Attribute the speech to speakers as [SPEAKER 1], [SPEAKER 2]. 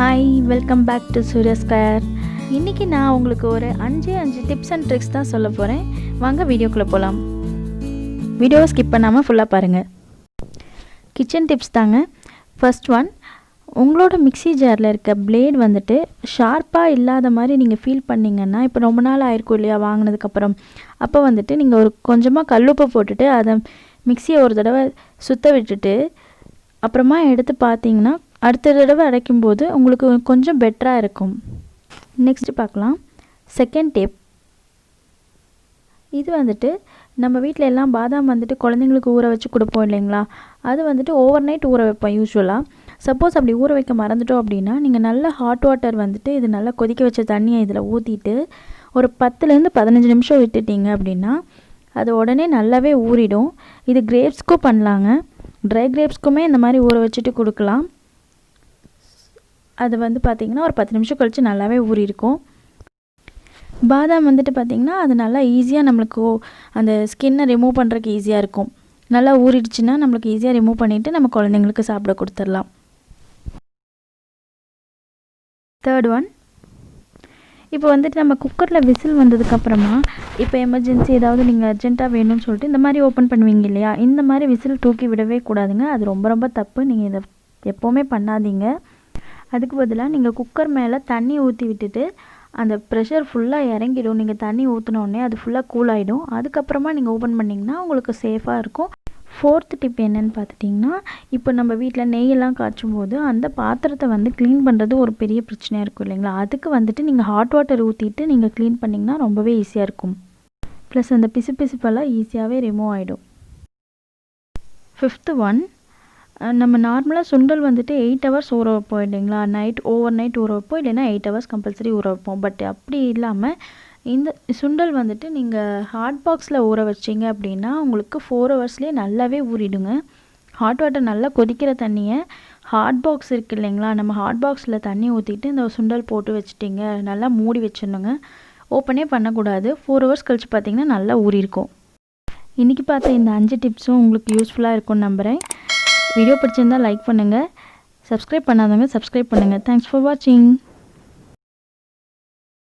[SPEAKER 1] Hi, welcome back to suryasquare. இன்னைக்கு நான் உங்களுக்கு ஒரு 5 டிப்ஸ் அண்ட் ட்ரிக்ஸ் தான் சொல்ல போறேன். வாங்க வீடியோக்குள்ள போலாம். வீடியோவை ஸ்கிப் பண்ணாம ஃபுல்லா பாருங்க. கிச்சன் டிப்ஸ் தாங்க. ஃபர்ஸ்ட் ஒன், உங்களோட மிக்ஸி ஜாரில் இருக்க பிளேட் வந்துட்டு ஷார்ப்பாக இல்லாத மாதிரி நீங்கள் ஃபீல் பண்ணிங்கன்னா, இப்போ ரொம்ப நாள் ஆயிருக்கும் இல்லையா வாங்கினதுக்கப்புறம், அப்போ வந்துட்டு நீங்கள் ஒரு கொஞ்சமாக கல்லுப்பு போட்டுட்டு அதை மிக்ஸியை ஒரு தடவை சுற்ற விட்டுட்டு அப்புறமா எடுத்து பார்த்தீங்கன்னா அடுத்த தடவை அரைக்கும்போது உங்களுக்கு கொஞ்சம் பெட்டராக இருக்கும். நெக்ஸ்ட் பார்க்கலாம். செகண்ட் டிப், இது வந்துட்டு நம்ம வீட்டில் எல்லாம் பாதாம் வந்துட்டு குழந்தைங்களுக்கு ஊற வச்சு கொடுப்போம் இல்லைங்களா, அது வந்துட்டு ஓவர் நைட் ஊற வைப்போம் யூஸ்வலாக. சப்போஸ் அப்படி ஊற வைக்க மறந்துட்டோம் அப்படின்னா, நீங்கள் நல்ல ஹாட் வாட்டர் வந்துட்டு இது நல்லா கொதிக்க வச்ச தண்ணியை இதில் ஊற்றிட்டு ஒரு 10லேருந்து 15 நிமிஷம் விட்டுட்டிங்க அப்படின்னா அது உடனே நல்லாவே ஊறிடும். இது கிரேப்ஸ்க்கும் பண்ணலாங்க, ட்ரை கிரேப்ஸ்க்குமே இந்த மாதிரி ஊற வச்சுட்டு கொடுக்கலாம். அது வந்து பார்த்திங்கன்னா ஒரு 10 நிமிஷம் கழித்து நல்லாவே ஊறியிருக்கும். பாதாம் வந்துட்டு பார்த்திங்கன்னா அது நல்லா ஈஸியாக நம்மளுக்கு அந்த ஸ்கின்னை ரிமூவ் பண்ணுறதுக்கு ஈஸியாக இருக்கும். நல்லா ஊறிடுச்சுன்னா நம்மளுக்கு ஈஸியாக ரிமூவ் பண்ணிவிட்டு நம்ம குழந்தைங்களுக்கு சாப்பிட கொடுத்துடலாம். தேர்ட் ஒன், இப்போ வந்துட்டு நம்ம குக்கரில் விசில் வந்ததுக்கப்புறமா இப்போ எமர்ஜென்சி ஏதாவது நீங்கள் அர்ஜென்ட்டாக வேணும்னு சொல்லிட்டு இந்த மாதிரி ஓப்பன் பண்ணுவீங்க இல்லையா, இந்த மாதிரி விசில் தூக்கி விடவே கூடாதுங்க. அது ரொம்ப ரொம்ப தப்பு. நீங்கள் இதை எப்போவுமே பண்ணாதீங்க. அதுக்கு பதிலாக நீங்கள் குக்கர் மேலே தண்ணி ஊற்றி விட்டுட்டு அந்த ப்ரெஷர் ஃபுல்லாக இறங்கிடும். நீங்கள் தண்ணி ஊற்றினோடனே அது ஃபுல்லாக கூல் ஆகிடும். அதுக்கப்புறமா நீங்கள் ஓப்பன் பண்ணிங்கன்னா உங்களுக்கு சேஃபாக இருக்கும். ஃபோர்த் டிப் என்னென்னு பார்த்துட்டிங்கன்னா, இப்போ நம்ம வீட்டில் நெய்யெல்லாம் காய்ச்சும் போது அந்த பாத்திரத்தை வந்து க்ளீன் பண்ணுறது ஒரு பெரிய பிரச்சனையாக இருக்கும் இல்லைங்களா, அதுக்கு வந்துட்டு நீங்கள் ஹாட் வாட்டர் ஊற்றிட்டு நீங்கள் க்ளீன் பண்ணிங்கன்னா ரொம்பவே ஈஸியாக இருக்கும். ப்ளஸ் அந்த பிசுப்பெல்லாம் ஈஸியாகவே ரிமூவ் ஆகிடும். ஃபிஃப்த்து ஒன், நம்ம நார்மலாக சுண்டல் வந்துட்டு 8 ஹவர்ஸ் ஊற வைப்போம் இல்லைங்களா, ஓவர் நைட் ஊற வைப்போம், இல்லைன்னா 8 ஹவர்ஸ் கம்பல்சரி ஊற வைப்போம். பட் அப்படி இல்லாமல் இந்த சுண்டல் வந்துட்டு நீங்கள் ஹாட் பாக்ஸில் ஊற வச்சிங்க அப்படின்னா உங்களுக்கு 4 ஹவர்ஸ்லேயே நல்லாவே ஊறிடுங்க. ஹாட் வாட்டர் நல்லா கொதிக்கிற தண்ணியை ஹாட் பாக்ஸ் இருக்குது இல்லைங்களா, நம்ம ஹாட் பாக்ஸில் தண்ணி ஊற்றிட்டு இந்த சுண்டல் போட்டு வச்சுட்டிங்க, நல்லா மூடி வச்சிடணுங்க. ஓப்பனே பண்ணக்கூடாது. 4 ஹவர்ஸ் கழித்து பார்த்திங்கன்னா நல்லா ஊறியிருக்கும். இன்றைக்கி பார்த்த இந்த 5 டிப்ஸும் உங்களுக்கு யூஸ்ஃபுல்லாக இருக்கும்னு நம்புகிறேன். வீடியோ பிடிச்சிருந்தால் லைக் பண்ணுங்கள், சப்ஸ்கிரைப் பண்ணாதவங்க சப்ஸ்கிரைப் பண்ணுங்கள். தேங்க்ஸ் ஃபார் வாட்சிங்.